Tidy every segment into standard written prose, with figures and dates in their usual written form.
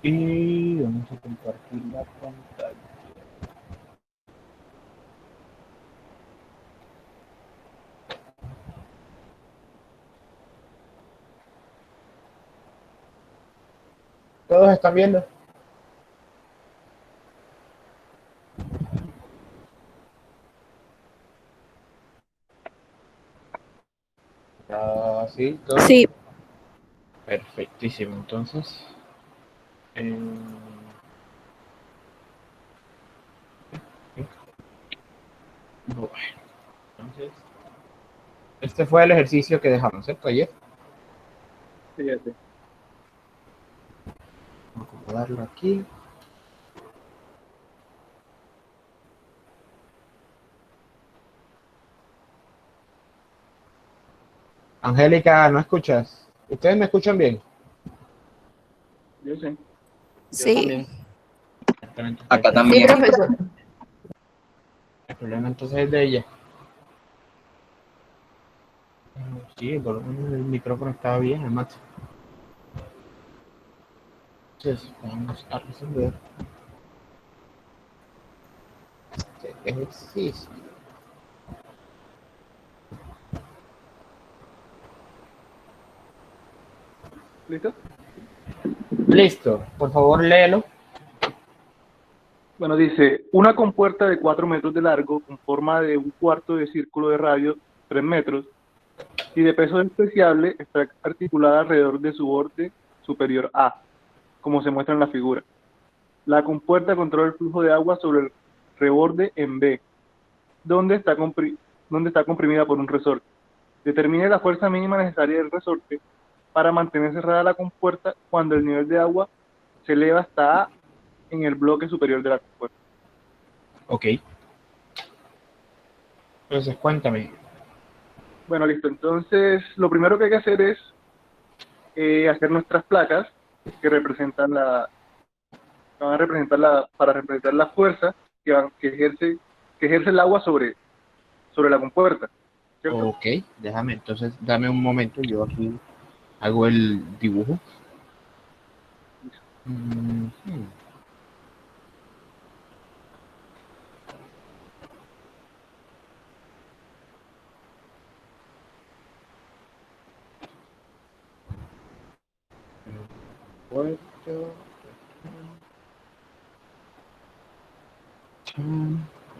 Y vamos a compartir la pantalla. ¿Todos están viendo? ¿Sí? ¿Todo? Sí. Perfectísimo. Entonces, eh, bueno, entonces, este fue el ejercicio que dejamos, ¿cierto? Ayer. Fíjate. Vamos a acomodarlo aquí. Angélica, ¿no escuchas? ¿Ustedes me escuchan bien? Yo sé. Sí. También. Exactamente. Acá Sí, también. profesor. El problema entonces es de ella. Sí, por lo menos el micrófono estaba bien, el máximo. Entonces, vamos a resolver este ejercicio. ¿Listo? Listo, por favor léelo. Bueno, dice, una compuerta de 4 metros de largo con forma de un cuarto de círculo de radio, 3 metros, y de peso despreciable está articulada alrededor de su borde superior A, como se muestra en la figura. La compuerta controla el flujo de agua sobre el reborde en B, donde está comprimida por un resorte. Determine la fuerza mínima necesaria del resorte para mantener cerrada la compuerta cuando el nivel de agua se eleva hasta A en el bloque superior de la compuerta. Ok. Entonces, cuéntame. Bueno, listo. Entonces, lo primero que hay que hacer es hacer nuestras placas que representan van a representar para representar la fuerza que ejerce el agua sobre la compuerta, ¿cierto? Ok, déjame, entonces, dame un momento, yo aquí hago el dibujo. Mm -hmm.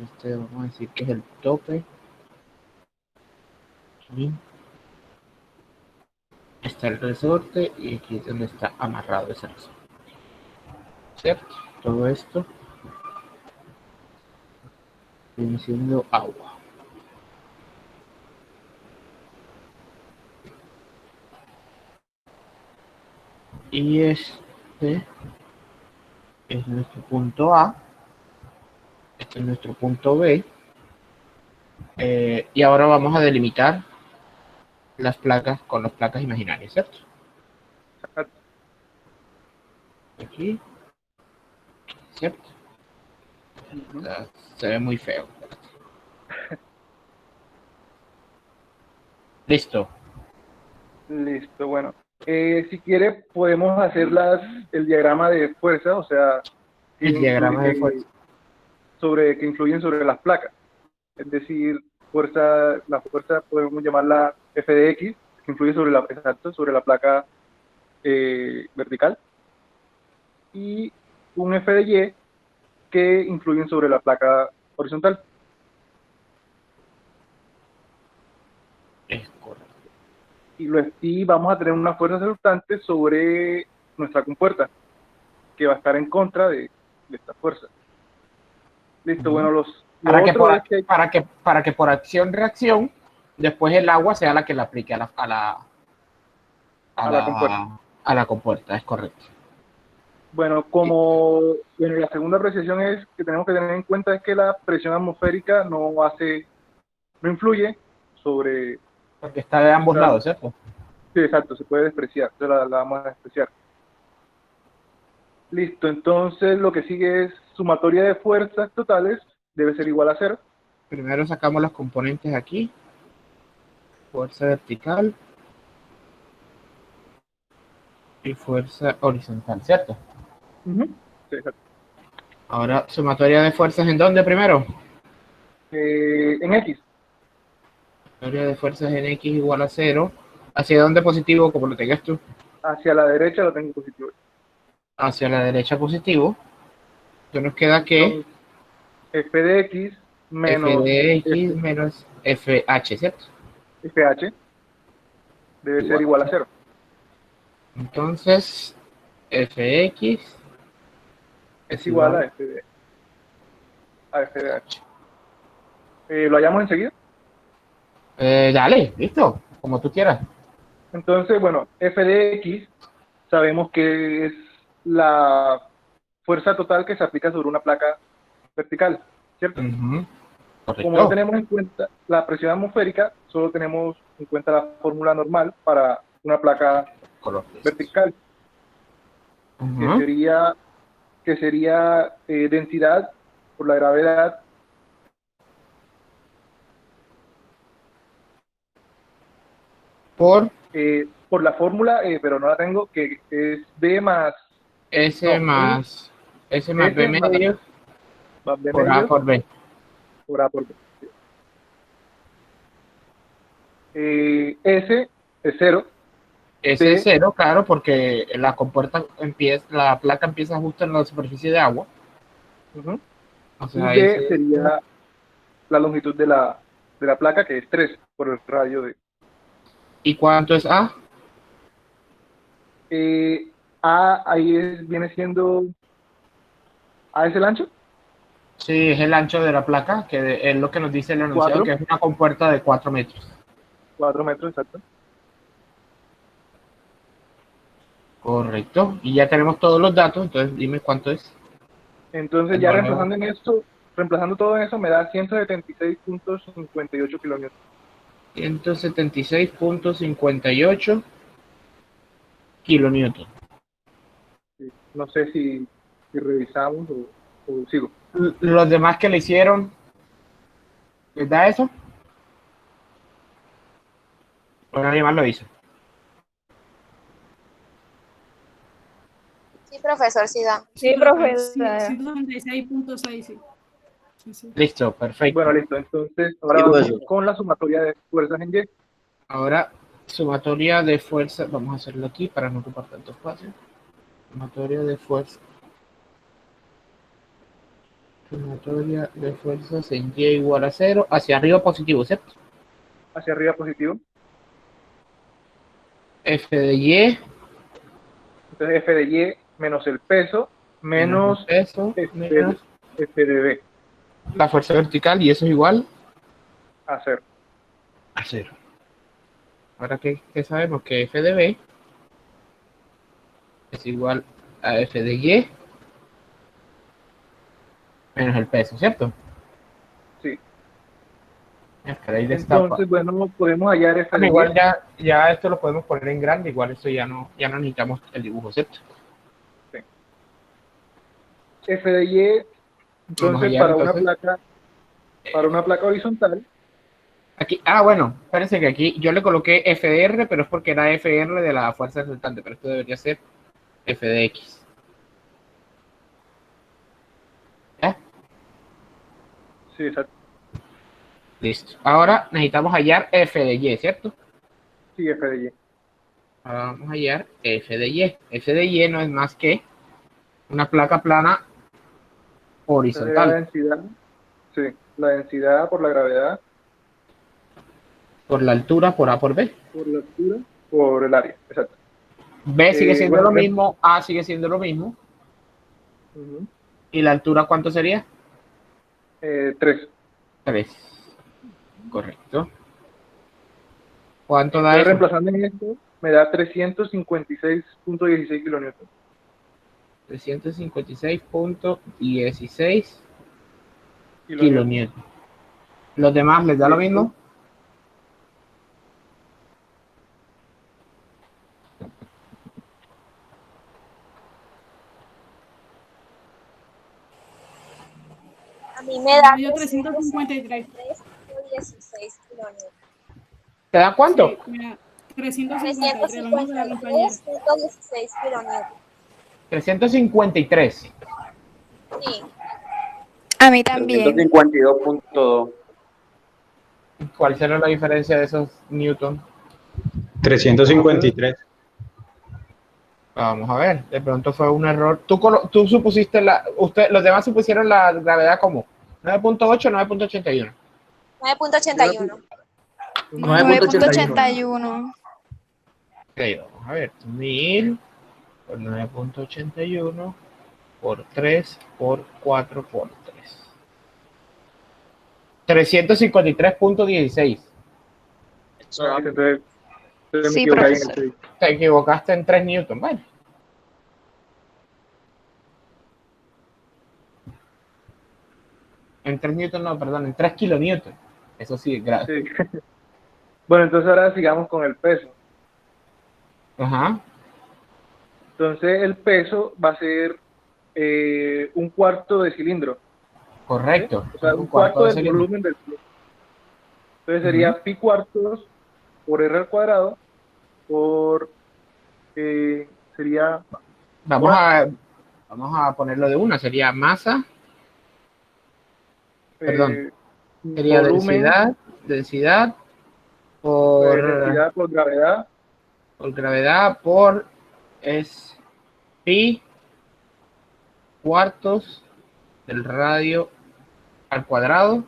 Este vamos a decir que es el tope. Aquí está el resorte y aquí es donde está amarrado ese resorte. ¿Cierto? Todo esto viene siendo agua. Y este es nuestro punto A. Este es nuestro punto B. Y ahora vamos a delimitar las placas con las placas imaginarias, ¿cierto? Aquí, ¿cierto? Se ve muy feo. Listo. Listo, bueno. Si quiere, podemos hacer el diagrama de fuerza, o sea, El diagrama de fuerza. que influyen sobre las placas. Es decir, la fuerza podemos llamarla F de X, que influye sobre la placa vertical, y un F de Y que influyen sobre la placa horizontal. Es correcto. Y vamos a tener una fuerza resultante sobre nuestra compuerta, que va a estar en contra de esta fuerza. Listo, bueno, lo otro es que para que por acción-reacción, después el agua sea la que le aplique a la compuerta. la compuerta, es correcto. Bueno, la segunda apreciación es que tenemos que tener en cuenta es que la presión atmosférica no influye sobre... Porque está de ambos lados, ¿cierto? Sí, exacto, se puede despreciar, entonces la vamos a despreciar. Listo, entonces lo que sigue es sumatoria de fuerzas totales, debe ser igual a 0. Primero sacamos los componentes aquí. Fuerza vertical y fuerza horizontal, ¿cierto? Sí, exacto. Ahora, sumatoria de fuerzas ¿en dónde primero? En X, Sumatoria de fuerzas en X igual a 0. ¿Hacia dónde positivo? Como lo tengas tú. hacia la derecha lo tengo positivo. Hacia la derecha positivo. Entonces nos queda que Entonces, f de X f menos de x f, menos fh, ¿cierto? fh debe ser Igual a igual a 0. cero. Entonces, fx Es es igual igual a f de a h. h. ¿Lo hallamos enseguida? Dale, listo, como tú quieras. Entonces, bueno, f de X sabemos que es la fuerza total que se aplica sobre una placa vertical, ¿cierto? Ujú, Como no correcto. tenemos en cuenta la presión atmosférica, solo tenemos en cuenta la fórmula normal para una placa Color. vertical, que Ujú. sería, densidad por la gravedad Por por la fórmula, pero no la tengo, que es B más, S no, más S más B S medio más B por A medio por B. por A por B. S es cero, S es B, 0, claro, porque la placa empieza justo en la superficie de agua. ujú, O y sea, D S es 0. sería la longitud de la placa, que es 3 por el radio de. ¿Y cuánto es A? A ahí viene siendo, A es el ancho, Sí, es el ancho de la placa, que es lo que nos dice el enunciado, 4 que es una compuerta de 4 metros. 4 metros exacto. Correcto. Y ya tenemos todos los datos, entonces dime cuánto es Entonces el ya valor. reemplazando todo eso me da 176,58 kilómetros. 176,58 kilonewton. Sí, no sé si revisamos o sigo. Los demás que le hicieron, ¿les da eso? O nadie más lo hizo. Sí, profesor, sí da. Sí, profe, Sí, 196.6, sí. Sí, sí. Listo, Bueno, perfecto. listo. Entonces Sí, ahora vamos profesor. con la sumatoria de fuerzas en Y. Ahora, sumatoria de fuerza. Vamos a hacerlo aquí para no ocupar tanto espacio. Sumatoria de fuerza. Sumatoria de fuerzas en Y igual a 0. Hacia arriba positivo, ¿cierto? Hacia arriba positivo. F de Y Entonces F de Y menos el peso menos el menos peso menos F de B la fuerza vertical, y eso es igual a 0. a 0. Ahora que sabemos que F de B es igual a F de Y menos el peso, ¿cierto? Sí. Espera, ahí destapa. Entonces, bueno, podemos hallar F Bueno, de igual Y. ya esto lo podemos poner en grande, igual esto ya no necesitamos el dibujo, ¿cierto? Sí. F de Y, Vamos a entonces hallar entonces. para una placa horizontal, Aquí, bueno, parece que aquí yo le coloqué FDR, pero es porque era FR de la fuerza resultante, pero esto debería ser F de X. ¿Ya? sí, exacto. Listo. Ahora necesitamos hallar F de Y, ¿cierto? Sí, F de Y. Ahora vamos a hallar F de Y. F de Y no es más que una placa plana Entonces la horizontal densidad, sí, la densidad por la gravedad, por la altura por A por B. por la altura, por el área, exacto. B sigue siendo Bueno, lo mismo, A sigue siendo lo mismo. ujú, ¿Y la altura cuánto sería? 3. 3. Correcto. ¿Cuánto da Entonces, eso? reemplazando en esto, me da 356,16 kilonewtons. 356,16 Kilonewtons. kilonewton. ¿Los demás les da Y lo esto, mismo? A mí me da Me dio 353. 353,16 kilómetros. ¿Te da cuánto? Sí, mira, 353, lo mismo que la compañera. 353,16 kilómetros. 353. Sí. A mí también. 352.2. ¿Cuál será la diferencia de esos newton? 353. Vamos a ver, de pronto fue un error. Tú supusiste los demás supusieron la gravedad como 9.8, 9.81. 9.81. 9.81. Ok, vamos a ver, 1000 por 9.81 por 3 por 4 por 3. 353.16. Entonces, me Sí, equivoqué ahí en el profesor. 6. Te equivocaste en 3 newton. Bueno. En 3 newton, no, perdón, en 3 kilonewton. Eso sí es grave. Sí. Bueno, entonces ahora sigamos con el peso. Ajá. Entonces, el peso va a ser un cuarto de cilindro, ¿sí? Correcto. O sea, Un un cuarto cuarto de del cilindro. volumen del cilindro. Entonces sería pi cuartos por r al cuadrado por, sería, Vamos a ponerlo de una. Sería masa, perdón, eh, sería volumen, densidad por densidad por gravedad, gravedad por es pi cuartos del radio al cuadrado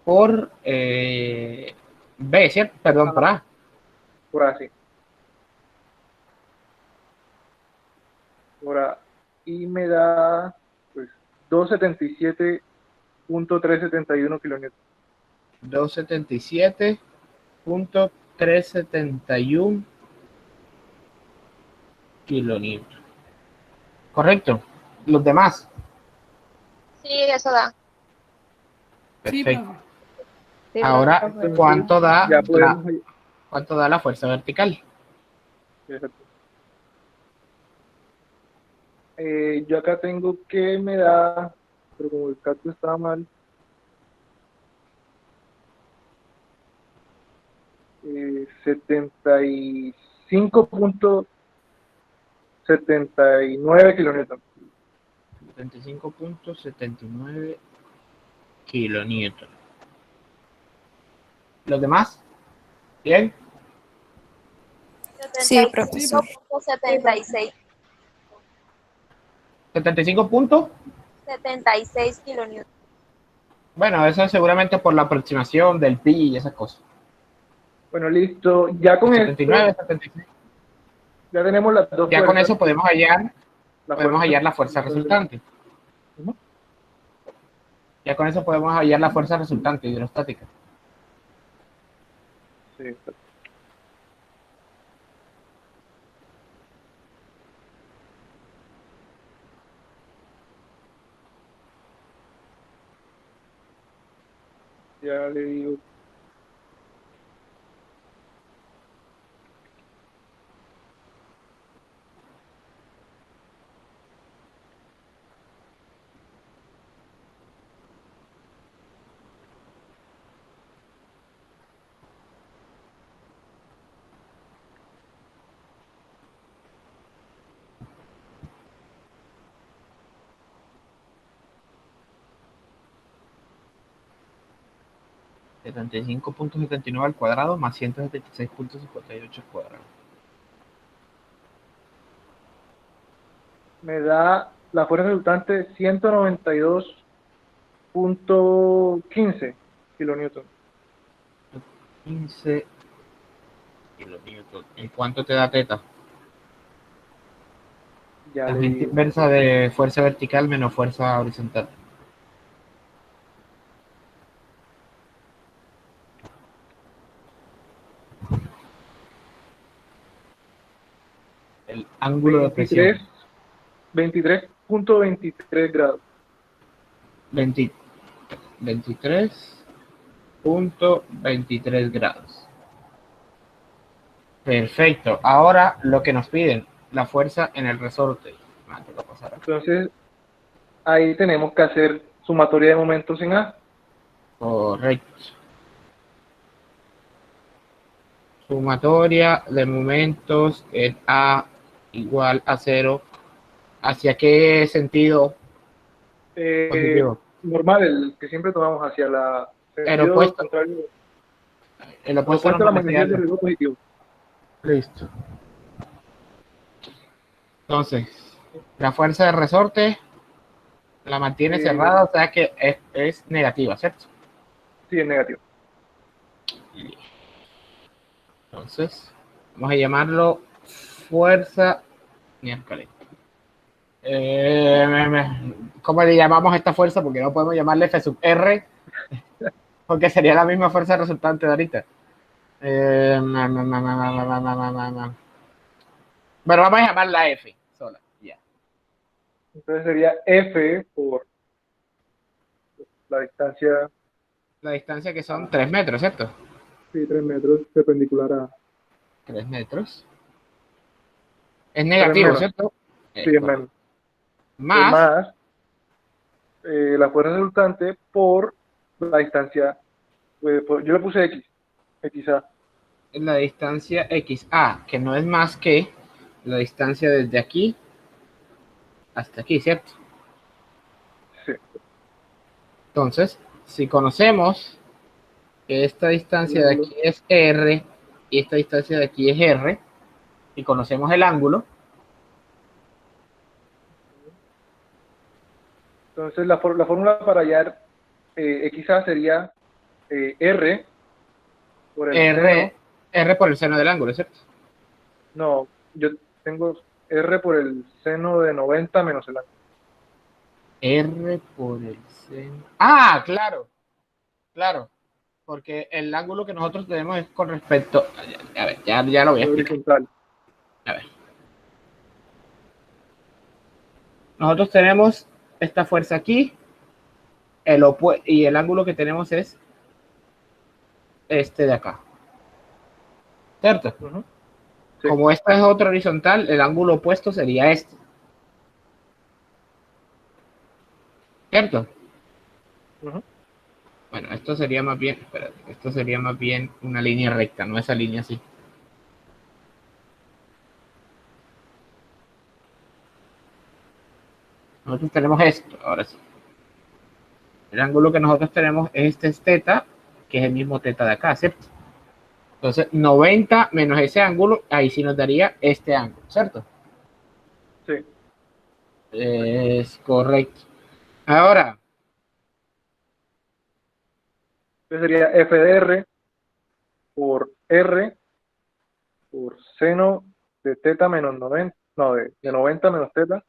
por B, ¿cierto? Perdón, por A. por así. Ahora, y me da, pues, 277.371 kilonewtons. 277.371 kilonewton. Correcto. Los demás. Sí, eso da. Sí, Perfecto. profe. Sí, Ahora, profe. ¿cuánto da Ya podemos, la fuerza vertical? exacto. Yo acá tengo que me da, pero como el cálculo estaba mal, 75.79 kilonewtons. 75.79 kilonewton. ¿Los demás? ¿Bien? Sí, profesor. 75.76. 75 puntos. 76 kilonewtons. Bueno, eso seguramente por la aproximación del pi y esas cosas. Bueno, listo. Ya con 79, esto, 76. ya tenemos las dos Ya con fuerzas. eso podemos hallar La la fuerza resultante. Ujú. Ya con eso podemos hallar la fuerza resultante hidrostática. Sí, exacto. Ya le digo. De 75.79 al cuadrado más 176.58 al cuadrado. Me da la fuerza resultante 192.15 kilonewtons. 15 kilonewton. ¿En cuánto te da teta? Ya le Tangente digo. inversa de fuerza vertical menos fuerza horizontal. El ángulo de presión. 23.23 grados. 23.23 grados. Perfecto. Ahora lo que nos piden, la fuerza en el resorte. Entonces, ahí tenemos que hacer sumatoria de momentos en A. Correcto. Sumatoria de momentos en A igual a 0 ¿Hacia qué sentido Eh, positivo? Normal, el que siempre tomamos hacia la El sentido opuesto, contrario, el lo opuesto opuesto a la normal sería magnitud el del riesgo positivo. Listo. Entonces, la fuerza de resorte la mantiene Eh, cerrada, o sea que es negativa, ¿cierto? sí, es negativo. Entonces, vamos a llamarlo fuerza miércoles. ¿Cómo le llamamos a esta fuerza? Porque no podemos llamarle F sub R, porque sería la misma fuerza resultante de ahorita. Bueno, vamos a llamarla F sola. Ya. Entonces sería F por la distancia, La distancia que son 3 metros, ¿cierto? sí, 3 metros perpendicular a 3 metros. Es 3 negativo, menos, ¿cierto? sí, es Correcto. menos. Más Más la fuerza resultante por la distancia, yo le puse X, XA, la distancia XA, que no es más que la distancia desde aquí hasta aquí, ¿cierto? sí. Entonces, si conocemos que esta El distancia de ángulo, aquí es R y esta distancia de aquí es R, y conocemos el ángulo, entonces la fórmula para hallar XA sería R por el R, seno, R por el seno del ángulo, ¿cierto? no, yo tengo R por el seno de 90 menos el ángulo. R por el seno. Ah, claro, claro, porque el ángulo que nosotros tenemos es con respecto. A ver, ya lo voy a El explicar. horizontal. A ver. Nosotros tenemos esta fuerza aquí, y el ángulo que tenemos es este de acá, ¿cierto? Ujú, sí. Como esta es otra horizontal, el ángulo opuesto sería este, ¿cierto? Ujú. Bueno, esto sería más bien, espérate, esto sería más bien una línea recta, no esa línea así. Nosotros tenemos esto, ahora sí. El ángulo que nosotros tenemos es este es teta, que es el mismo teta de acá, ¿cierto? Entonces, 90 menos ese ángulo, ahí sí nos daría este ángulo, ¿cierto? Sí. Es correcto. Ahora, Entonces sería F de R por R por seno de teta menos 90, no, de 90 menos teta,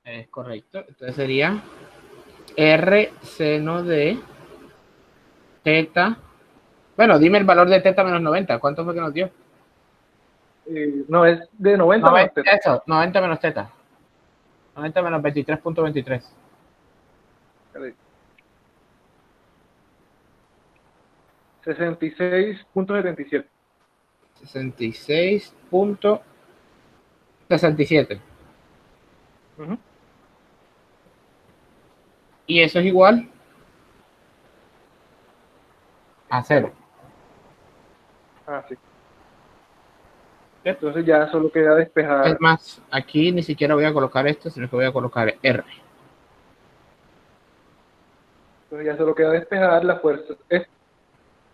es correcto. Entonces sería R seno de teta. Bueno, dime el valor de teta menos 90. ¿Cuánto fue que nos dio? no, es de 90 menos teta. Eso, 90 menos teta. 90 menos 23.23. 66.77. 66.67. Ujú. Y eso es igual a 0. Ah, sí. ¿Cierto? Entonces ya solo queda Es despejar. más, aquí ni siquiera voy a colocar esto, sino que voy a colocar R. Entonces ya solo queda despejar la fuerza F.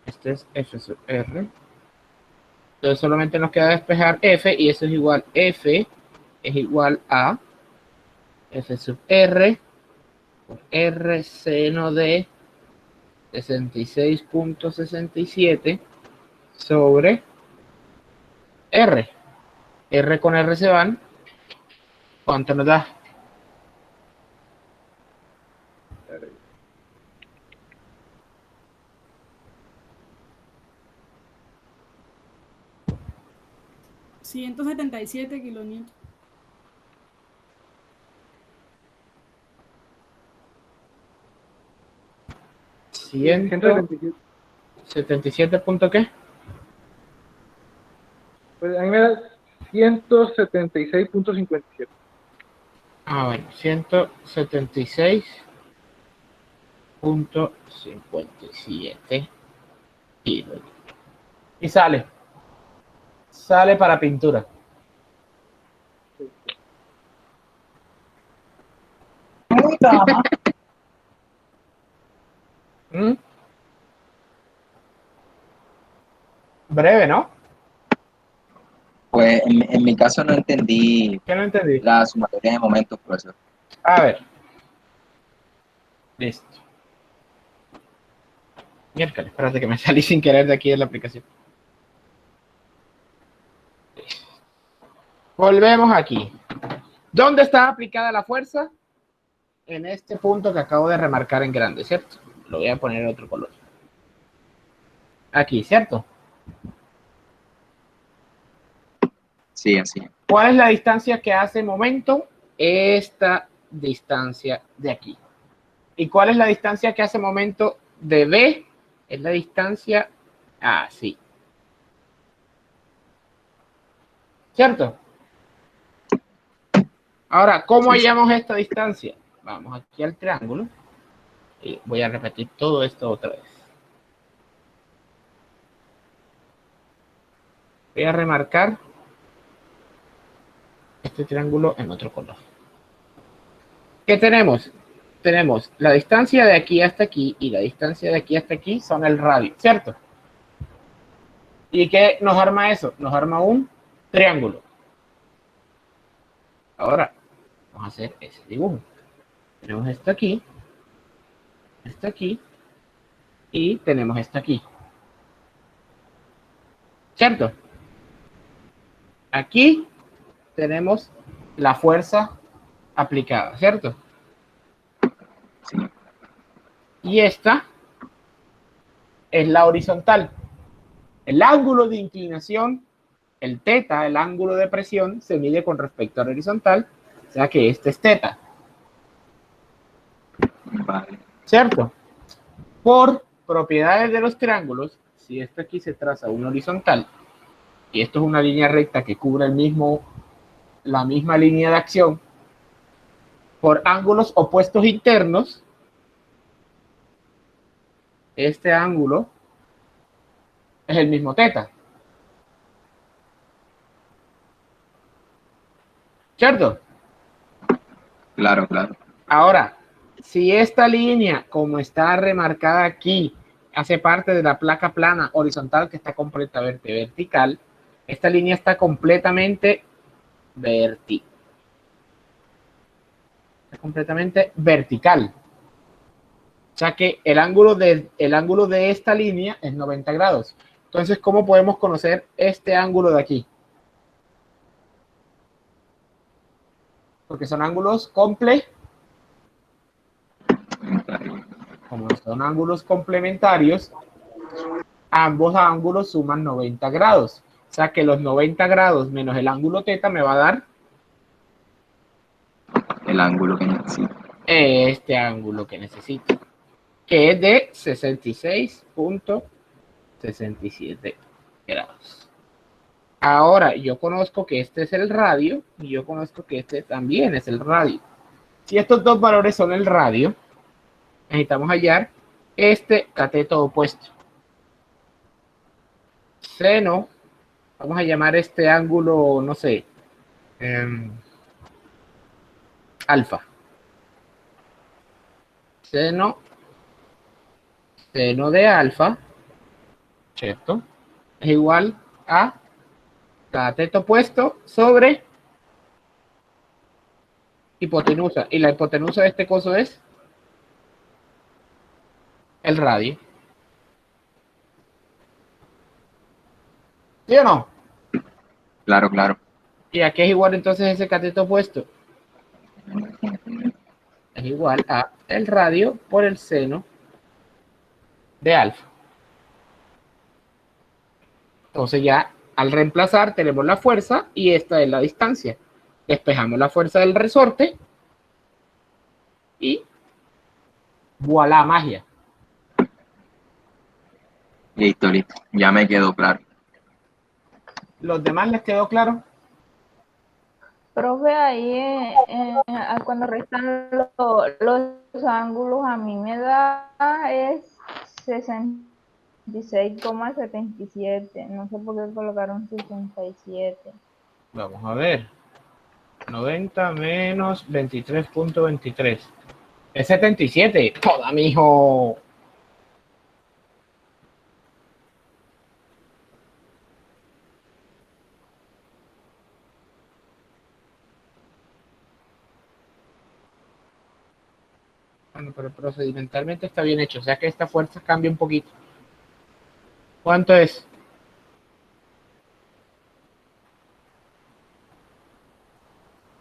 Este es F sub R. Entonces solamente nos queda despejar F y eso es igual. F es igual a F sub R por R seno de 66.67 sobre R. R con R se van. ¿Cuánto nos da? $177 kilonewtons. Sí, 177. 177 punto qué? Pues a mí me da 176.57. Ah, bueno, 176.57 kilos. Y sale para pintura. ¿Mm? Breve, ¿no? Pues en mi caso no entendí ¿Qué no entendí? la sumatoria de momentos, profesor. A ver. Listo. Miércoles, espérate que me salí sin querer de aquí de la aplicación. Volvemos aquí. ¿Dónde está aplicada la fuerza? En este punto que acabo de remarcar en grande, ¿cierto? Lo voy a poner en otro color. Aquí, ¿cierto? Sí, así. ¿Cuál es la distancia que hace momento? Esta distancia de aquí. ¿Y cuál es la distancia que hace momento de B? Es la distancia así. ¿Cierto? Ahora, ¿cómo Sí, sí. hallamos esta distancia? Vamos aquí al triángulo y voy a repetir todo esto otra vez. Voy a remarcar este triángulo en otro color. ¿Qué tenemos? Tenemos la distancia de aquí hasta aquí y la distancia de aquí hasta aquí son el radio, ¿cierto? ¿Y qué nos arma eso? Nos arma un triángulo. Ahora, vamos a hacer ese dibujo. Tenemos esto aquí y tenemos esto aquí. ¿Cierto? Aquí tenemos la fuerza aplicada, ¿cierto? Sí. Y esta es la horizontal. El ángulo de inclinación, el teta, el ángulo de presión, se mide con respecto a la horizontal, o sea que este es teta. Vale. ¿Cierto? Por propiedades de los triángulos, si esto aquí se traza una horizontal y esto es una línea recta que cubre la misma línea de acción, por ángulos opuestos internos, este ángulo es el mismo teta. ¿Cierto? Claro, claro. Ahora, si esta línea, como está remarcada aquí, hace parte de la placa plana horizontal que está completamente vertical, esta línea está completamente vertical. Está completamente vertical. O sea que el ángulo de esta línea es 90 grados. Entonces, ¿cómo podemos conocer este ángulo de aquí? Porque son ángulos como son ángulos complementarios, ambos ángulos suman 90 grados. O sea que los 90 grados menos el ángulo teta me va a dar El ángulo que necesito. este ángulo que necesito, que es de 66.67 grados. Ahora, yo conozco que este es el radio y yo conozco que este también es el radio. Si estos dos valores son el radio, necesitamos hallar este cateto opuesto. Seno, vamos a llamar este ángulo, no sé, alfa. Seno de alfa, ¿cierto? Es igual a cateto opuesto sobre hipotenusa. Y la hipotenusa de este coso es el radio. ¿Sí o no? Claro, claro. ¿Y a qué es igual entonces ese cateto opuesto? Es igual a el radio por el seno de alfa. Entonces ya al reemplazar tenemos la fuerza y esta es la distancia. Despejamos la fuerza del resorte y voilà, magia. Listo, listo. Ya me quedó claro. ¿Los demás les quedó claro? Profe, ahí cuando restan los ángulos, a mí me da es 66,77. No sé por qué colocaron 67. Vamos a ver. 90 menos 23.23. Es 77. Joda, mijo. Bueno, pero procedimentalmente está bien hecho. O sea que esta fuerza cambia un poquito. ¿Cuánto es?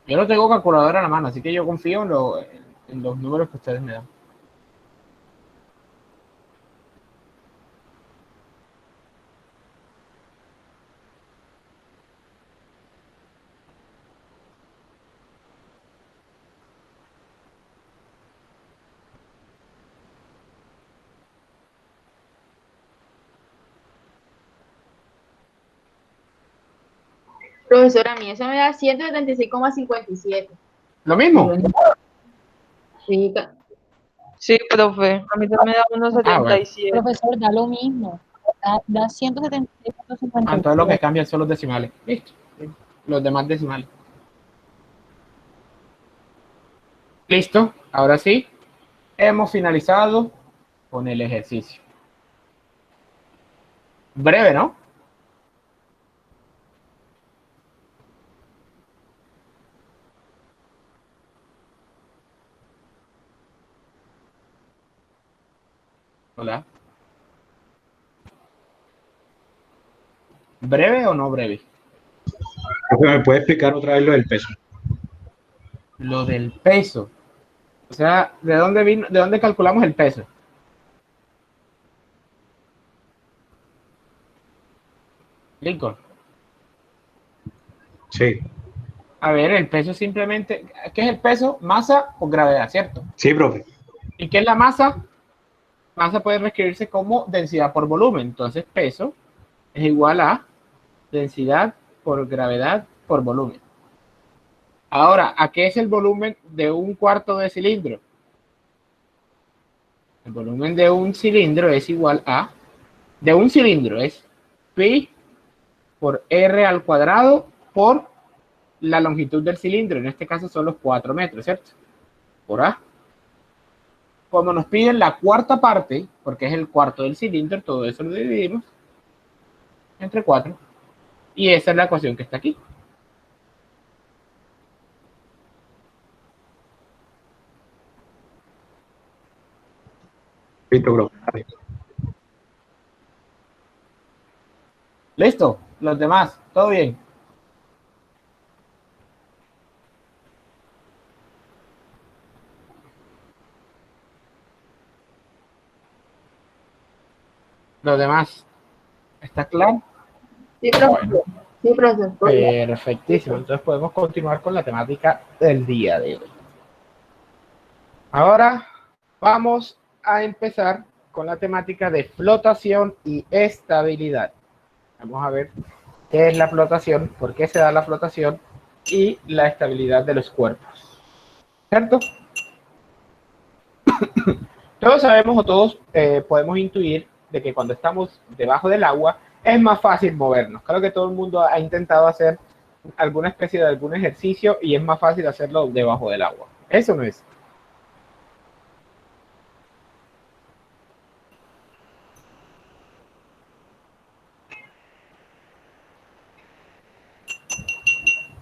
Yo no tengo calculadora a la mano, así que yo confío en los números que ustedes me dan. Profesora, a mí eso me da 176,57. ¿Lo mismo? Sí, Sí, profe, a mí también me da unos Ah, bueno. 77. Profesor, da lo mismo. Da Ah, 176,57. entonces lo que cambian son los decimales. Listo. Los demás decimales. Listo. Ahora sí. Hemos finalizado con el ejercicio. Breve, ¿no? Hola. ¿Breve o no breve? ¿Me puede explicar otra vez lo del peso? Lo del peso. O sea, ¿de dónde vino, de dónde calculamos el peso? Lincoln. Sí, A ver, el peso simplemente, ¿qué es el peso? Masa o gravedad, ¿cierto? sí, profe. ¿Y qué es la masa? Masa puede reescribirse como densidad por volumen. Entonces, peso es igual a densidad por gravedad por volumen. Ahora, ¿a qué es el volumen de un cuarto de cilindro? El volumen de un cilindro es igual a, de un cilindro es pi por r al cuadrado por la longitud del cilindro. En este caso son los 4 metros, ¿cierto? Por A. Como nos piden la cuarta parte, porque es el cuarto del cilindro, todo eso lo dividimos entre 4. Y esa es la ecuación que está aquí. Listo, profe. ¿Listo? Los demás, ¿todo bien? Los demás, ¿está claro? sí, profesor. Bueno, Sí, profesor. perfectísimo. Entonces podemos continuar con la temática del día de hoy. Ahora vamos a empezar con la temática de flotación y estabilidad. Vamos a ver qué es la flotación, por qué se da la flotación y la estabilidad de los cuerpos. ¿Cierto? Todos sabemos o todos podemos intuir de que cuando estamos debajo del agua es más fácil movernos. Creo que todo el mundo ha intentado hacer alguna especie de algún ejercicio y es más fácil hacerlo debajo del agua. Eso no es.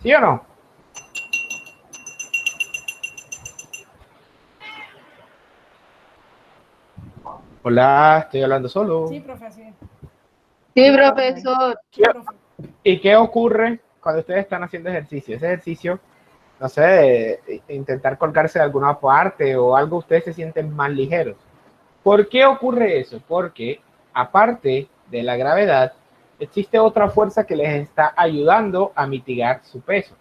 ¿Sí o no? Hola, estoy hablando solo. Sí, profe, sí. Sí, profesor. Sí, profe. ¿Y qué ocurre cuando ustedes están haciendo ejercicio? Ese ejercicio, no sé, de intentar colgarse de alguna parte o algo, ustedes se sienten más ligeros. ¿Por qué ocurre eso? Porque aparte de la gravedad, existe otra fuerza que les está ayudando a mitigar su peso.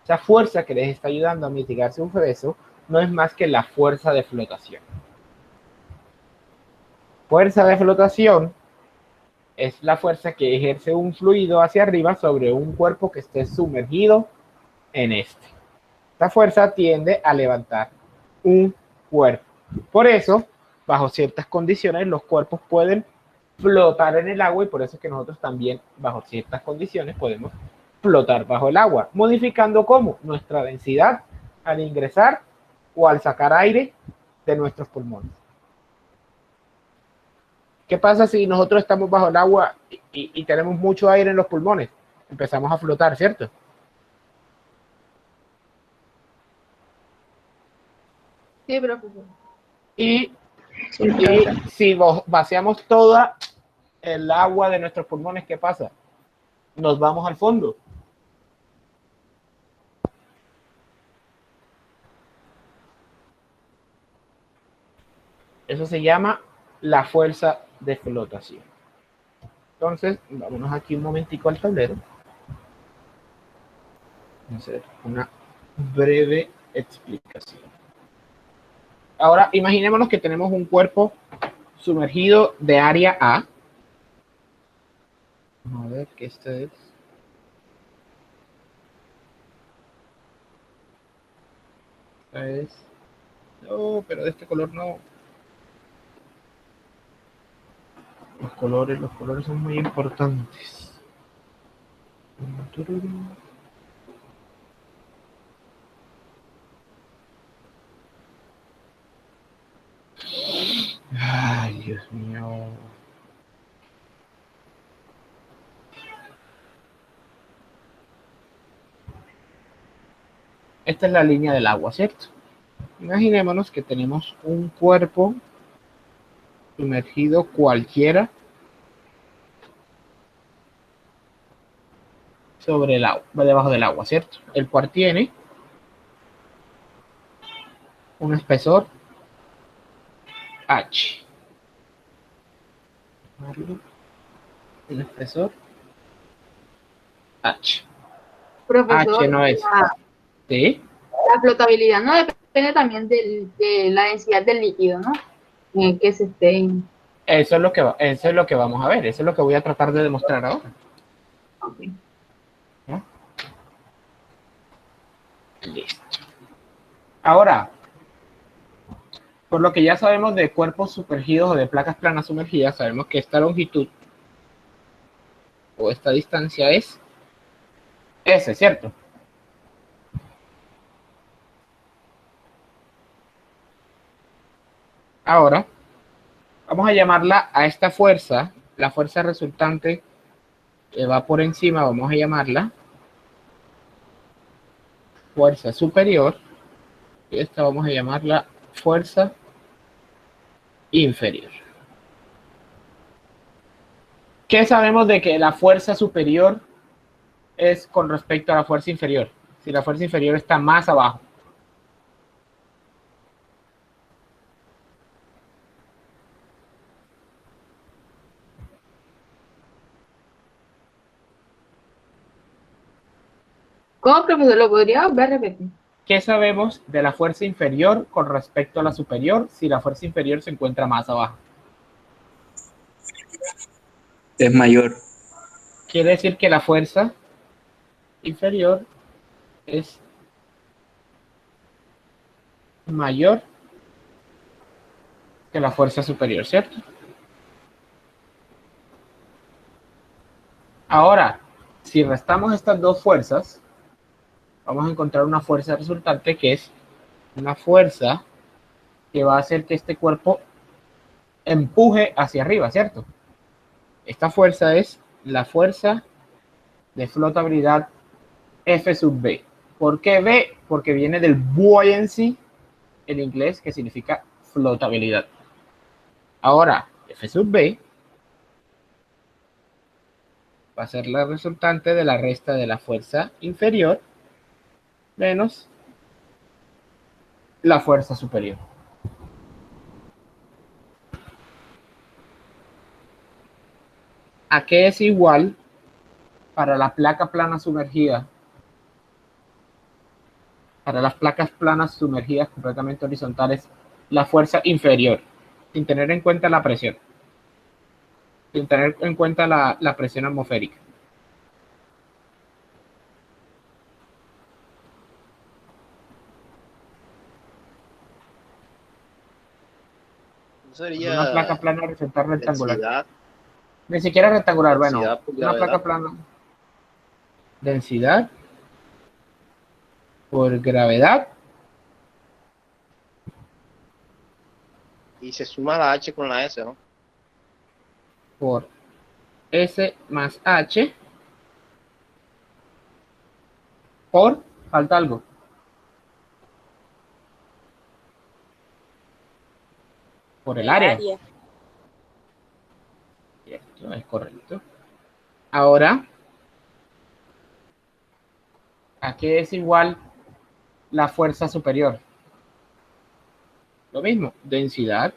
Esa fuerza que les está ayudando a mitigar su peso no es más que la fuerza de flotación. Fuerza de flotación es la fuerza que ejerce un fluido hacia arriba sobre un cuerpo que esté sumergido en este. Esta fuerza tiende a levantar un cuerpo. Por eso, bajo ciertas condiciones, los cuerpos pueden flotar en el agua y por eso es que nosotros también, bajo ciertas condiciones, podemos flotar bajo el agua, modificando ¿cómo? Nuestra densidad al ingresar o al sacar aire de nuestros pulmones. ¿Qué pasa si nosotros estamos bajo el agua y tenemos mucho aire en los pulmones? Empezamos a flotar, ¿cierto? Sí, profesor. Y si vaciamos toda el agua de nuestros pulmones, ¿qué pasa? Nos vamos al fondo. Eso se llama la fuerza de flotación. Entonces, vámonos aquí un momentico al tablero. Vamos a hacer una breve explicación. Ahora, imaginémonos que tenemos un cuerpo sumergido de área A. Vamos a ver qué esto es. Esta es. No, pero de este color no. Los colores son muy importantes. Ay, Dios mío. Esta es la línea del agua, ¿cierto? Imaginémonos que tenemos un cuerpo sumergido cualquiera sobre el agua, debajo del agua, ¿cierto? El cual tiene un espesor H. Un espesor H. Profesor, H no es. ¿Sí? la flotabilidad no depende también de la densidad del líquido, ¿no? En el que se esté. Eso es lo que vamos a ver. Eso es lo que voy a tratar de demostrar ahora. Okay. ¿No? Listo. Ahora, por lo que ya sabemos de cuerpos sumergidos o de placas planas sumergidas, sabemos que esta longitud o esta distancia es S, ¿cierto? Ahora, vamos a llamarla a esta fuerza, la fuerza resultante que va por encima, vamos a llamarla fuerza superior, y esta vamos a llamarla fuerza inferior. ¿Qué sabemos de que la fuerza superior es con respecto a la fuerza inferior? Si la fuerza inferior está más abajo. ¿Cómo, profesor? ¿Lo podría volver a repetir? ¿Qué sabemos de la fuerza inferior con respecto a la superior si la fuerza inferior se encuentra más abajo? Es mayor. Quiere decir que la fuerza inferior es mayor que la fuerza superior, ¿cierto? Ahora, si restamos estas dos fuerzas, vamos a encontrar una fuerza resultante que es una fuerza que va a hacer que este cuerpo empuje hacia arriba, ¿cierto? Esta fuerza es la fuerza de flotabilidad F sub B. ¿Por qué B? Porque viene del buoyancy en inglés, que significa flotabilidad. Ahora, F sub B va a ser la resultante de la resta de la fuerza inferior menos la fuerza superior. ¿A qué es igual para la placa plana sumergida? Para las placas planas sumergidas completamente horizontales, la fuerza inferior, sin tener en cuenta la presión, sin tener en cuenta la presión atmosférica. Sería una placa plana horizontal rectangular. densidad, Ni siquiera rectangular, bueno, densidad por una gravedad. placa plana. Densidad por gravedad Y se suma la H con la S, ¿no? Por S más H por, falta algo, por el área. Cierto, es correcto. Ahora, ¿a qué es igual la fuerza superior? Lo mismo, densidad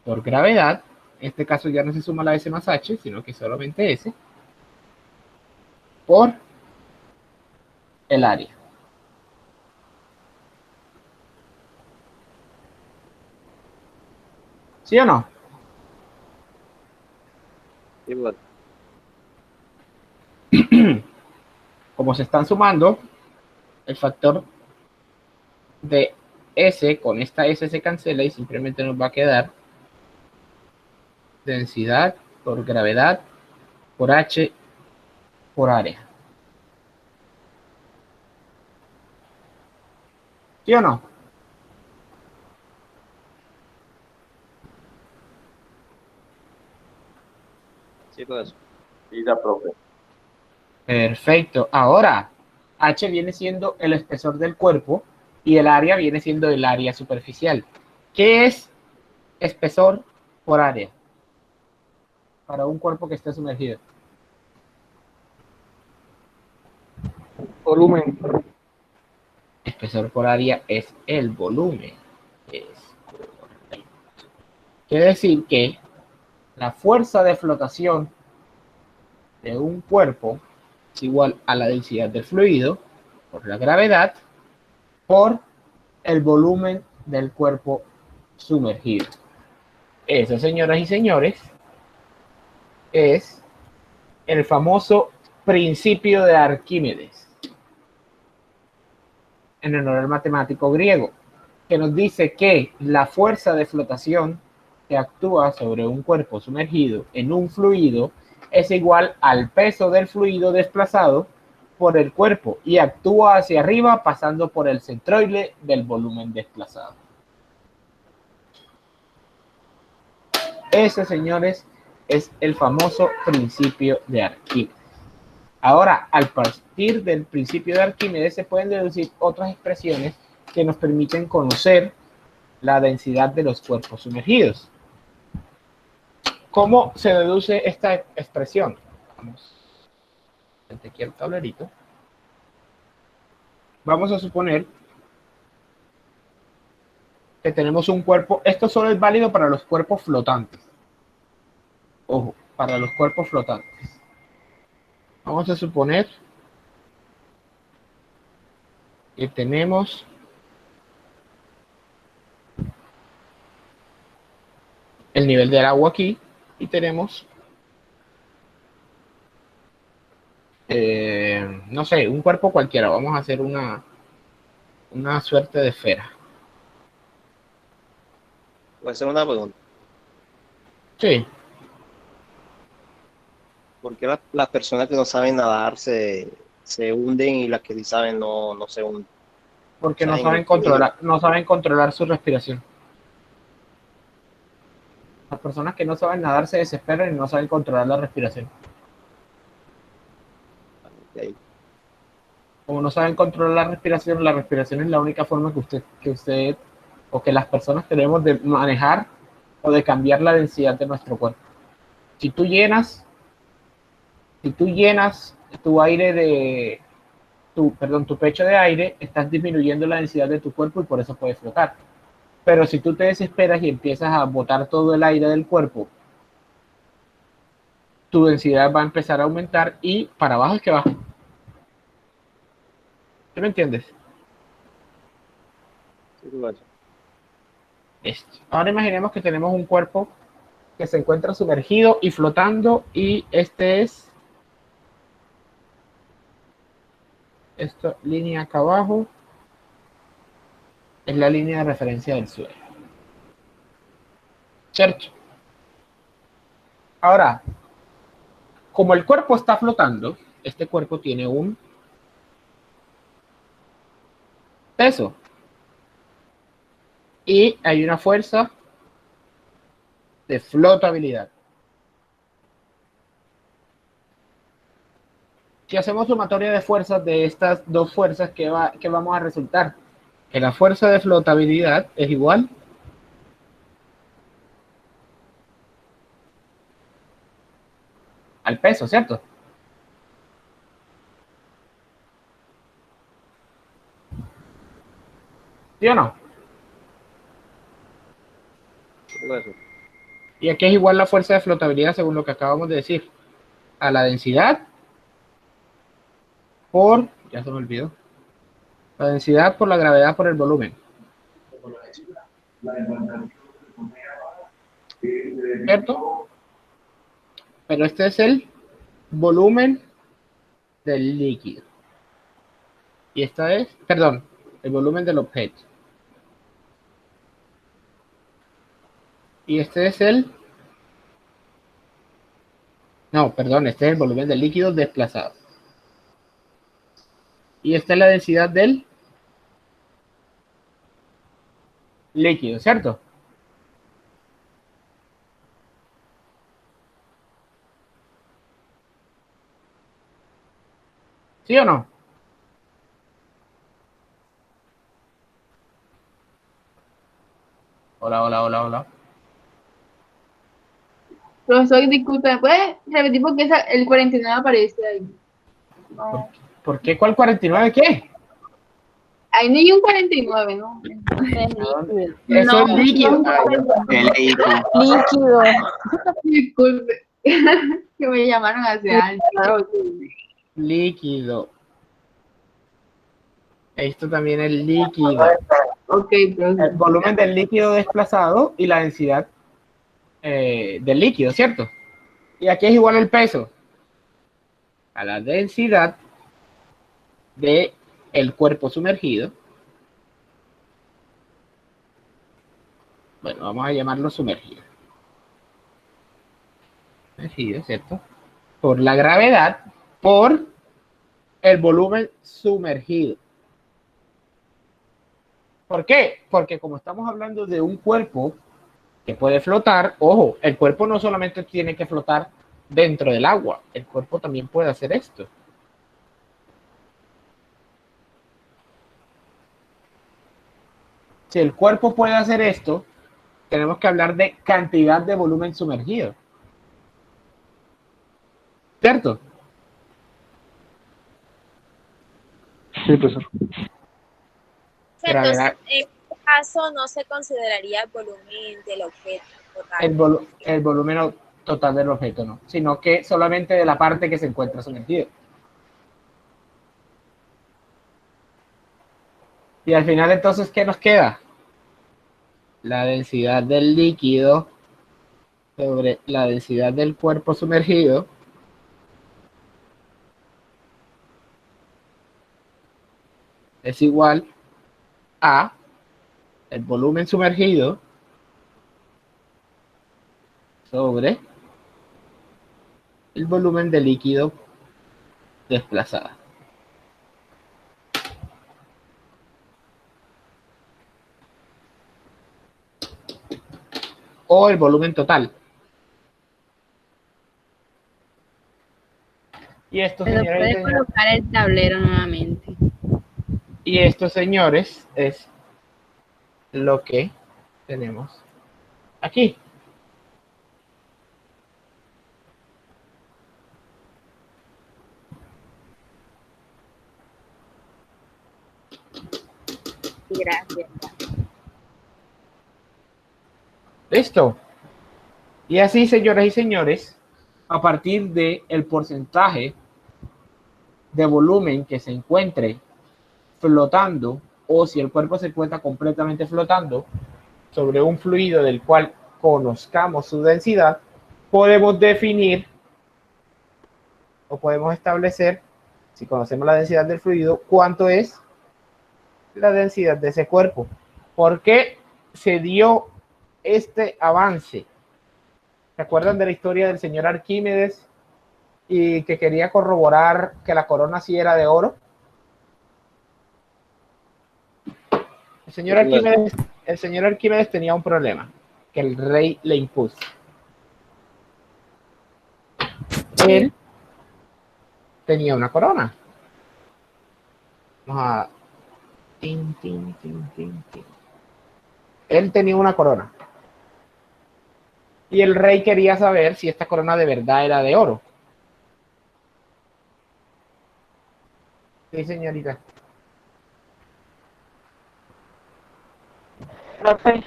por gravedad. En este caso ya no se suma la S más H, sino que solamente S, por el área. ¿Sí o no? Igual. Como se están sumando, el factor de S con esta S se cancela y simplemente nos va a quedar densidad por gravedad por H por área. ¿Sí o no? Sí, pues. Sí, ya, profe. Perfecto. Ahora, H viene siendo el espesor del cuerpo y el área viene siendo el área superficial. ¿Qué es espesor por área para un cuerpo que esté sumergido? Volumen. Espesor por área es el volumen. Quiere decir que la fuerza de flotación de un cuerpo es igual a la densidad del fluido por la gravedad por el volumen del cuerpo sumergido. Eso, señoras y señores, es el famoso principio de Arquímedes en el honor matemático griego, que nos dice que la fuerza de flotación que actúa sobre un cuerpo sumergido en un fluido es igual al peso del fluido desplazado por el cuerpo y actúa hacia arriba pasando por el centroide del volumen desplazado. Ese, señores, es el famoso principio de Arquímedes. Ahora, al partir del principio de Arquímedes se pueden deducir otras expresiones que nos permiten conocer la densidad de los cuerpos sumergidos. ¿Cómo se deduce esta expresión? Vamos, aquí el tablerito. Vamos a suponer que tenemos un cuerpo. Esto solo es válido para los cuerpos flotantes. Ojo, para los cuerpos flotantes. Vamos a suponer que tenemos el nivel del agua aquí y tenemos, no sé, un cuerpo cualquiera. Vamos a hacer una suerte de esfera. Voy a hacer una pregunta. Sí. ¿Por qué las personas que no saben nadar se hunden y las que sí saben no se hunden? Porque O sea, no saben controlar su respiración. Las personas que no saben nadar se desesperan y no saben controlar la respiración. Okay. Como no saben controlar la respiración es la única forma que usted o que las personas tenemos de manejar o de cambiar la densidad de nuestro cuerpo. Si tú llenas tu aire de tu pecho de aire, estás disminuyendo la densidad de tu cuerpo y por eso puedes flotar. Pero si tú te desesperas y empiezas a botar todo el aire del cuerpo, tu densidad va a empezar a aumentar y para abajo es que va. ¿Sí me entiendes? Sí, igual. Ahora imaginemos que tenemos un cuerpo que se encuentra sumergido y flotando y esta línea acá abajo es la línea de referencia del suelo. ¿Cierto? Ahora, como el cuerpo está flotando, este cuerpo tiene un peso y hay una fuerza de flotabilidad. Si hacemos sumatoria de fuerzas de estas dos fuerzas, ¿qué vamos a resultar? Que la fuerza de flotabilidad es igual al peso, ¿cierto? ¿Sí o no? Y aquí es igual la fuerza de flotabilidad, según lo que acabamos de decir, a la densidad por, ya se me olvidó, la densidad por la gravedad por el volumen. ¿Cierto? Pero este es el volumen del líquido. Y esta es, perdón, el volumen del objeto. Y este es el, no, perdón, este es el volumen del líquido desplazado. Y esta es la densidad del líquido, ¿cierto? ¿Sí o no? Hola, hola, hola, hola. Profesor, disculpe, ¿puede repetir por qué el 49 aparece ahí? No. ¿Por qué? ¿Cuál 49? ¿Qué? Ahí no hay un 49, ¿no? Eso es líquido. El Líquido. Disculpe, que me llamaron hace años. Líquido. Esto también es líquido. Ok, profesor. El volumen del líquido desplazado y la densidad del líquido, ¿cierto? Y aquí es igual el peso a la densidad de el cuerpo sumergido. Bueno, vamos a llamarlo sumergido. Sumergido, ¿cierto? Por la gravedad, por el volumen sumergido. ¿Por qué? Porque como estamos hablando de un cuerpo que puede flotar, ojo, el cuerpo no solamente tiene que flotar dentro del agua, el cuerpo también puede hacer esto. Si el cuerpo puede hacer esto, tenemos que hablar de cantidad de volumen sumergido. ¿Cierto? Sí, profesor. Gravedad. En este caso no se consideraría el volumen del objeto total. El volumen total del objeto, no, sino que solamente de la parte que se encuentra sumergido. Y al final, entonces, ¿qué nos queda? La densidad del líquido sobre la densidad del cuerpo sumergido es igual a el volumen sumergido sobre el volumen de líquido desplazado. O el volumen total. Y esto, Pero señores y puedes señores, colocar el tablero nuevamente. y esto, señores, es lo que tenemos aquí. Gracias. Listo. Y así, señoras y señores, a partir del porcentaje de volumen que se encuentre flotando, o si el cuerpo se encuentra completamente flotando sobre un fluido del cual conozcamos su densidad, podemos definir o podemos establecer, si conocemos la densidad del fluido, cuánto es la densidad de ese cuerpo. ¿Por qué se dio este avance? ¿Se acuerdan de la historia del señor Arquímedes y que quería corroborar que la corona sí era de oro? El señor Arquímedes tenía un problema, que el rey le impuso. Él tenía una corona. Vamos a... Tin, tin, tin, tin, tin. Él tenía una corona. Y el rey quería saber si esta corona de verdad era de oro. Sí, señorita. Profe,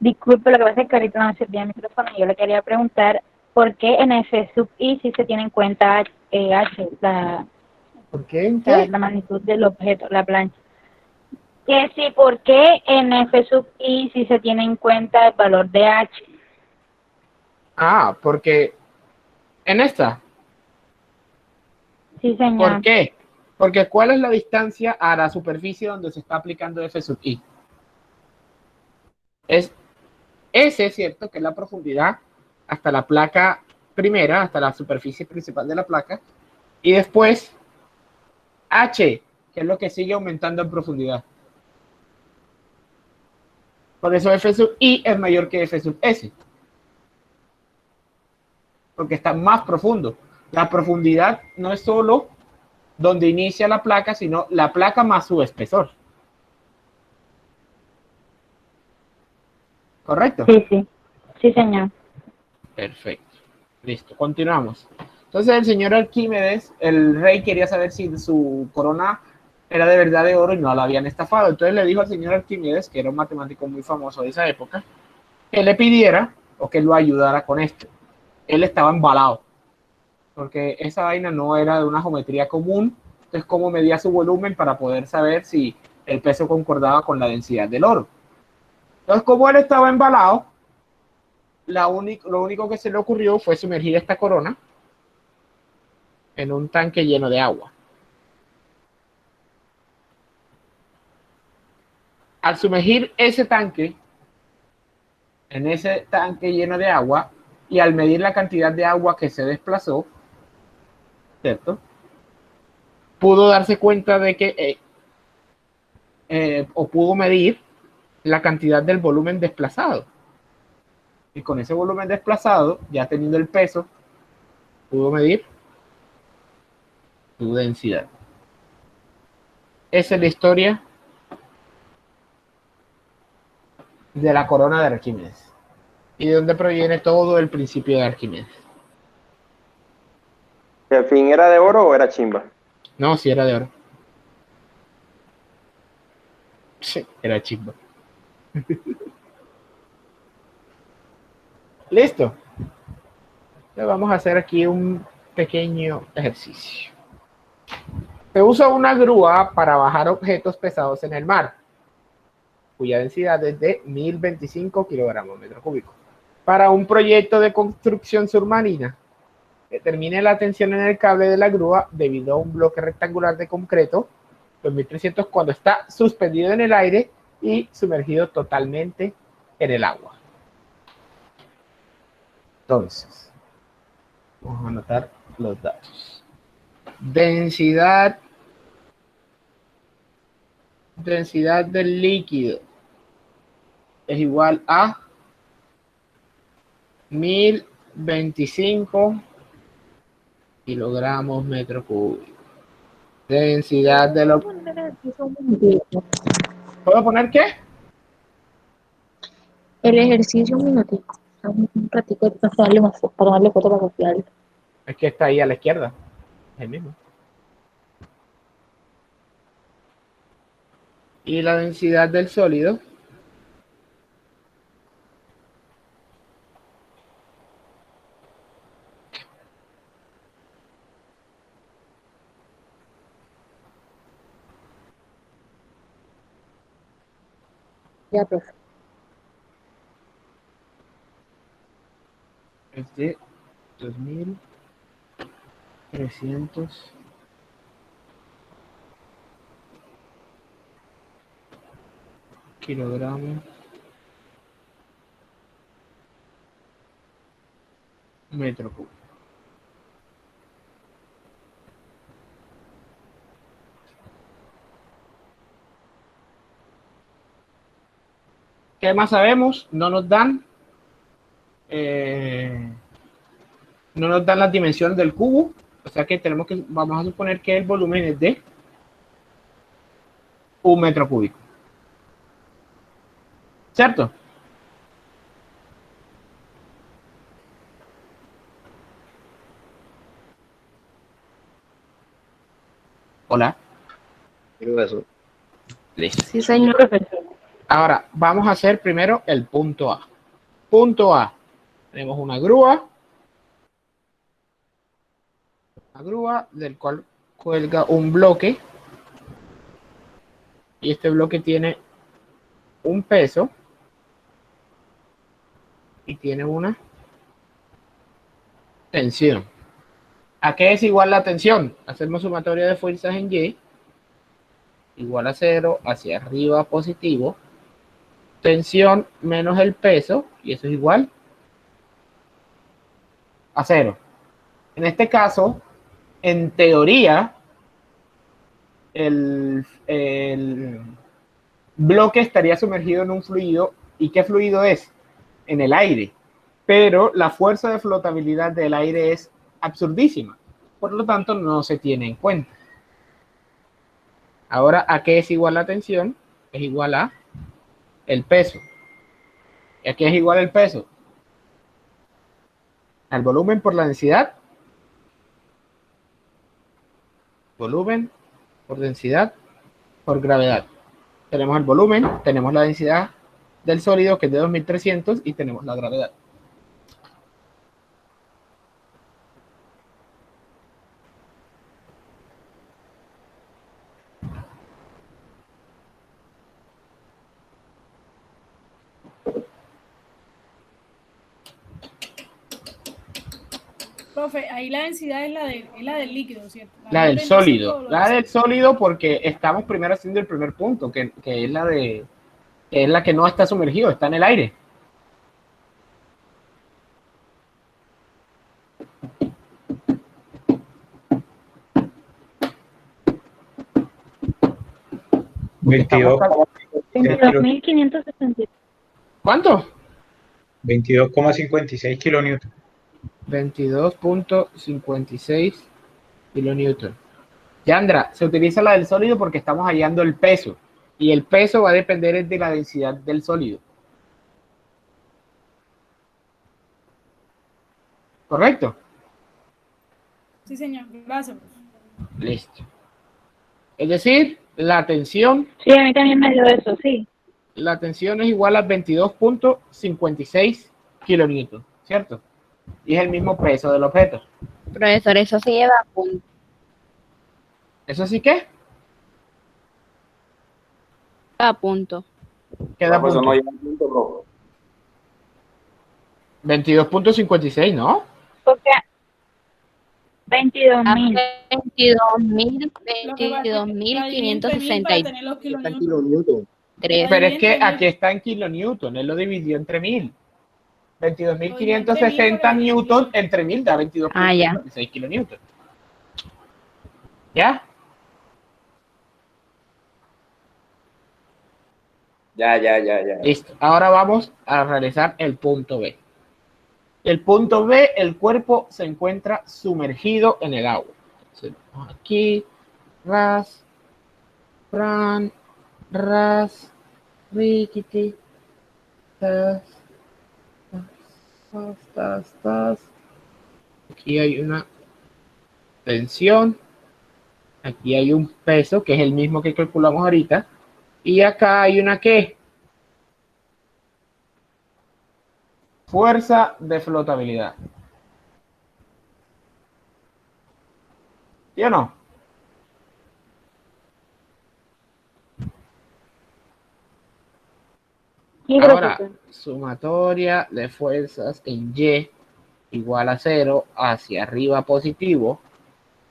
disculpe, lo que pasa es que ahorita no me servía el micrófono y yo le quería preguntar por qué en F sub I si se tiene en cuenta H, ¿Por qué? ¿En la, qué? la magnitud del objeto, la plancha. Que sí, ¿por qué en F sub I si se tiene en cuenta el valor de H? Ah, porque en esta. Sí, ¿Por señor. qué? Porque ¿cuál es la distancia a la superficie donde se está aplicando F sub I? Es S, ¿cierto? Que es la profundidad hasta la placa primera, hasta la superficie principal de la placa. Y después H, que es lo que sigue aumentando en profundidad. Por eso F sub I es mayor que F sub S. Porque está más profundo. La profundidad no es solo donde inicia la placa, sino la placa más su espesor. ¿Correcto? Sí, sí. Sí, señor. Perfecto. Listo, continuamos. Entonces el señor Arquímedes, el rey quería saber si su corona era de verdad de oro y no la habían estafado. Entonces le dijo al señor Arquímedes, que era un matemático muy famoso de esa época, que le pidiera o que lo ayudara con esto. Él estaba embalado, porque esa vaina no era de una geometría común. Entonces, ¿cómo medía su volumen para poder saber si el peso concordaba con la densidad del oro? Entonces, como él estaba embalado, lo único que se le ocurrió fue sumergir esta corona en un tanque lleno de agua. Al sumergir ese tanque en ese tanque lleno de agua y al medir la cantidad de agua que se desplazó, ¿cierto? Pudo darse cuenta de que, o pudo medir la cantidad del volumen desplazado. Y con ese volumen desplazado, ya teniendo el peso, pudo medir su densidad. Esa es la historia de la corona de Arquímedes. Y de dónde proviene todo el principio de Arquímedes. ¿El fin era de oro o era chimba? No, si era de oro. Sí, era chimba. Listo. Entonces vamos a hacer aquí un pequeño ejercicio. Se usa una grúa para bajar objetos pesados en el mar, cuya densidad es de 1025 kilogramos metro cúbico. Para un proyecto de construcción submarina, determine la tensión en el cable de la grúa debido a un bloque rectangular de concreto 2300 cuando está suspendido en el aire y sumergido totalmente en el agua. Entonces, vamos a anotar los datos. Densidad del líquido es igual a 1025 kilogramos metro cúbico. Densidad de lo... ¿Puedo poner qué? El ejercicio un minutico. Un ratico para darle foto para copiarlo. Es que está ahí a la izquierda. Es el mismo. Y la densidad del sólido Ya, profe. es de 2300 kilogramos metro cúbico. ¿Qué más sabemos? No nos dan las dimensiones del cubo, o sea que vamos a suponer que el volumen es de 1 metro cúbico. ¿Cierto? Hola. Digo eso. Listo. Sí, señor. Ahora, vamos a hacer primero el punto A. Punto A. Tenemos una grúa del cual cuelga un bloque. Y este bloque tiene un peso y tiene una tensión. ¿A qué es igual la tensión? Hacemos sumatoria de fuerzas en Y, igual a 0, hacia arriba positivo, tensión menos el peso, y eso es igual a 0. En este caso, en teoría, el bloque estaría sumergido en un fluido. ¿Y qué fluido es? En el aire. Pero la fuerza de flotabilidad del aire es absurdísima. Por lo tanto, no se tiene en cuenta. Ahora, ¿a qué es igual la tensión? Es igual a el peso. ¿Y a qué es igual el peso? Al volumen por la densidad. Volumen por densidad por gravedad. Tenemos el volumen, tenemos la densidad del sólido, que es de 2300, y tenemos la gravedad. Profe, ahí la densidad es la del líquido, ¿cierto? La del 25 sólido. o lo La que del sólido porque estamos primero haciendo el primer punto, que es la que no está sumergido, está en el aire. Veintidós. 22.560. ¿Cuánto? 22,56 kilonewton. 22.56 kilonewton. Yandra, se utiliza la del sólido porque estamos hallando el peso. Y el peso va a depender de la densidad del sólido. ¿Correcto? Sí, señor. Gracias, profe. Listo. Es decir, la tensión. Sí, a mí también me dio eso, sí. La tensión es igual a 22.56 kilonewton, ¿cierto? Y es el mismo peso del objeto. Profesor, eso se lleva a punto. ¿Eso sí qué? A punto. Queda punto. 22.56, ¿no? Porque 22.000. 22.563. Pero es que aquí está en kilonewton, él lo dividió entre 1000. 22.560 newton entre 1000 da 22.56 kilonewton. ¿Ya? Ya. Listo. Ahora vamos a realizar el punto B. El punto B, el cuerpo se encuentra sumergido en el agua. Entonces, aquí, ras, ran, ras, riquiti, tas, tas. Aquí hay una tensión. Aquí hay un peso, que es el mismo que calculamos ahorita. Y acá hay una ¿qué? Fuerza de flotabilidad. ¿Sí o no? Ahora, sumatoria de fuerzas en Y igual a 0 hacia arriba positivo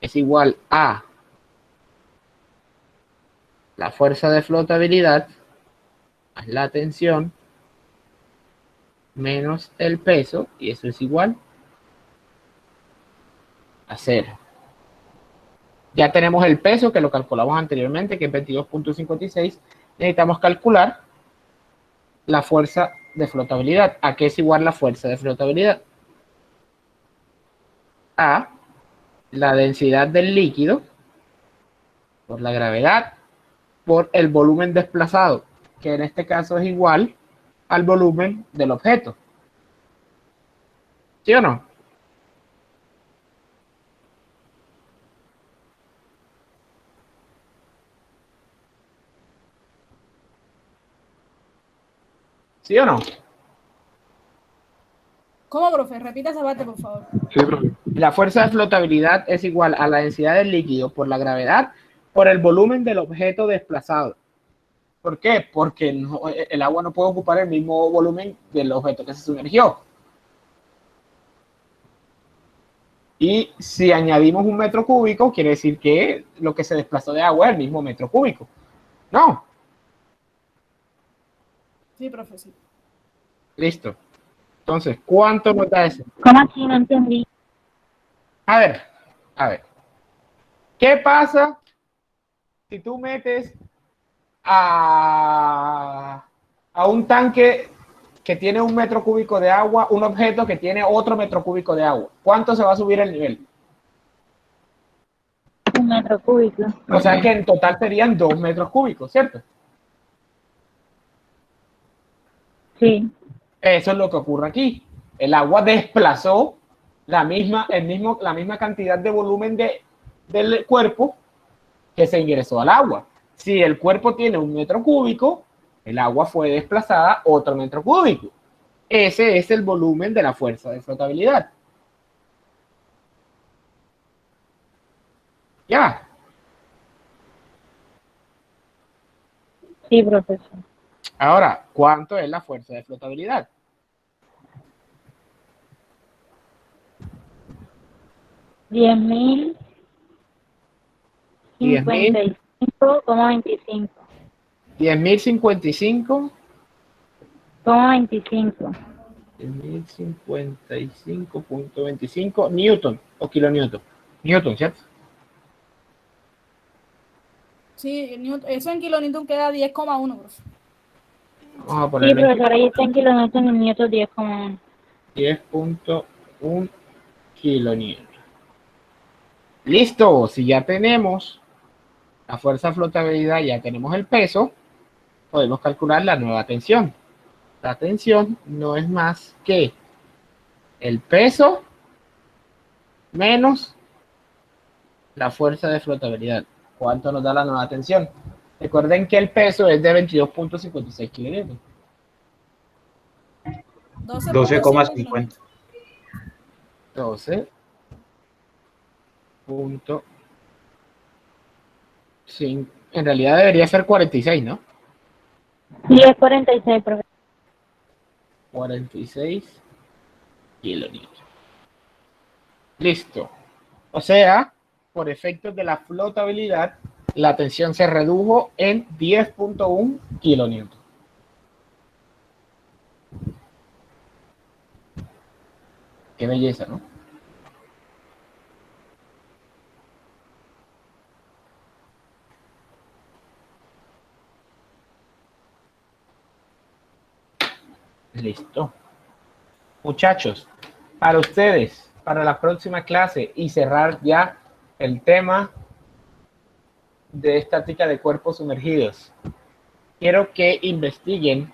es igual a la fuerza de flotabilidad más la tensión menos el peso, y eso es igual a 0. Ya tenemos el peso que lo calculamos anteriormente, que es 22.56. Necesitamos calcular la fuerza de flotabilidad. ¿A qué es igual la fuerza de flotabilidad? A la densidad del líquido por la gravedad por el volumen desplazado, que en este caso es igual al volumen del objeto. ¿Sí o no? ¿Sí o no? ¿Cómo, profe? Repita esa parte, por favor. Sí, profe. La fuerza de flotabilidad es igual a la densidad del líquido por la gravedad por el volumen del objeto desplazado. ¿Por qué? Porque el agua no puede ocupar el mismo volumen del objeto que se sumergió. Y si añadimos un metro cúbico, quiere decir que lo que se desplazó de agua es el mismo metro cúbico. No. Sí, profe, sí. Listo. Entonces, ¿cuánto nos da eso? ¿Cómo así? No entendí. A ver. ¿Qué pasa si tú metes a un tanque que tiene un metro cúbico de agua, un objeto que tiene otro metro cúbico de agua? ¿Cuánto se va a subir el nivel? 1 metro cúbico. O sea que en total serían 2 metros cúbicos, ¿cierto? Sí. Eso es lo que ocurre aquí. El agua desplazó la misma cantidad de volumen del cuerpo que se ingresó al agua. Si el cuerpo tiene 1 metro cúbico, el agua fue desplazada otro metro cúbico. Ese es el volumen de la fuerza de flotabilidad. ¿Ya? Sí, profesor. Ahora, ¿cuánto es la fuerza de flotabilidad? $10,000 55,25. 10.055. 25. 10.055.25 newton o kilonewton. Newton, ¿cierto? Sí, eso en kilonewton queda 10,1, profe. Vamos a Sí, ponerle profesor, ahí está en kilómetros, en newton 10,1. 10.1 kilonewton. Listo, si ya tenemos la fuerza de flotabilidad, ya tenemos el peso, podemos calcular la nueva tensión. La tensión no es más que el peso menos la fuerza de flotabilidad. ¿Cuánto nos da la nueva tensión? Recuerden que el peso es de 22.56 kilonewton. 12,50. 12.5. En realidad debería ser 46, ¿no? Sí, es 46, profesor. 46 kilonewton. Listo. O sea, por efectos de la flotabilidad, la tensión se redujo en 10.1 kilonewton. Qué belleza, ¿no? Listo. Muchachos, para ustedes, para la próxima clase y cerrar ya el tema de estática de cuerpos sumergidos, quiero que investiguen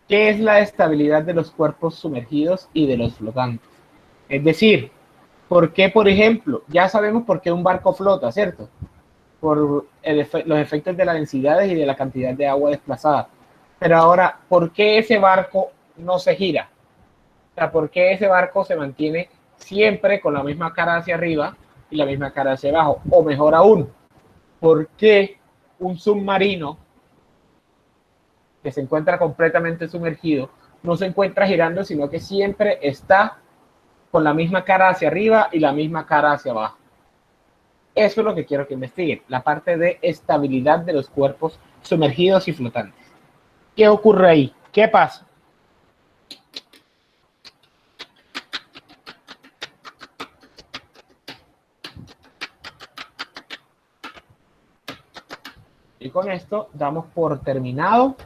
qué es la estabilidad de los cuerpos sumergidos y de los flotantes. Es decir, ¿por qué, por ejemplo, ya sabemos por qué un barco flota, ¿cierto? Por los efectos de las densidades y de la cantidad de agua desplazada. Pero ahora, ¿por qué ese barco no se gira? O sea, ¿por qué ese barco se mantiene siempre con la misma cara hacia arriba y la misma cara hacia abajo? O mejor aún, ¿por qué un submarino que se encuentra completamente sumergido no se encuentra girando, sino que siempre está con la misma cara hacia arriba y la misma cara hacia abajo? Eso es lo que quiero que investiguen, la parte de estabilidad de los cuerpos sumergidos y flotantes. ¿Qué ocurre ahí? ¿Qué pasa? Y con esto damos por terminado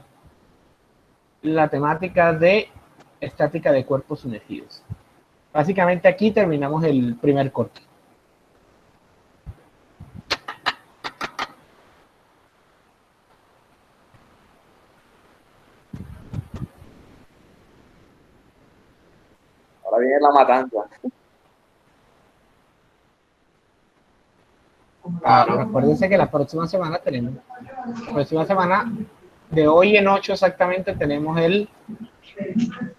la temática de estática de cuerpos sumergidos. Básicamente aquí terminamos el primer corte. Ahora viene la matanza. Recuérdense que la próxima semana tenemos, la próxima semana de hoy en 8 exactamente tenemos el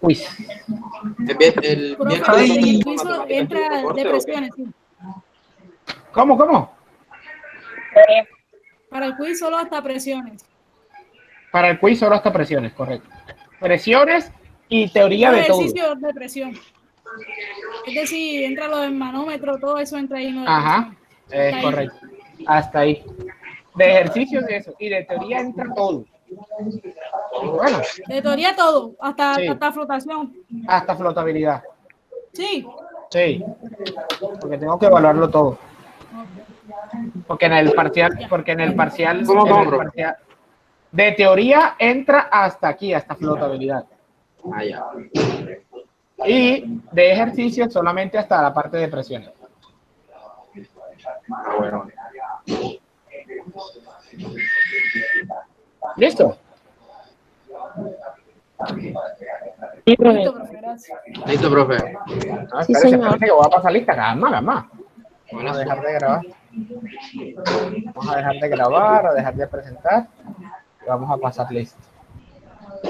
quiz. El quiz entra depresiones. Sí. ¿Cómo? Para el quiz solo hasta presiones. Para el quiz solo hasta presiones, correcto. Presiones y teoría de todo. Ejercicios de presión. Es decir, entra lo del manómetro, todo eso entra ahí. ¿No? Ajá, correcto. Hasta ahí. De ejercicios de eso. Y de teoría entra todo. Bueno. De teoría todo, hasta, Sí. hasta flotación. Hasta flotabilidad. Sí. Sí. Porque tengo que evaluarlo todo. Porque en el parcial, ¿Cómo? de teoría entra hasta aquí, hasta flotabilidad. Ah, ya. Y de ejercicio solamente hasta la parte de presiones. Ah, bueno. ¿Listo? Sí, profe. Listo, profe, gracias. Listo, profe. Espérate, que voy a pasar lista. Calma. Vamos a dejar de grabar. Vamos a dejar de grabar, a dejar de presentar. Y vamos a pasar lista.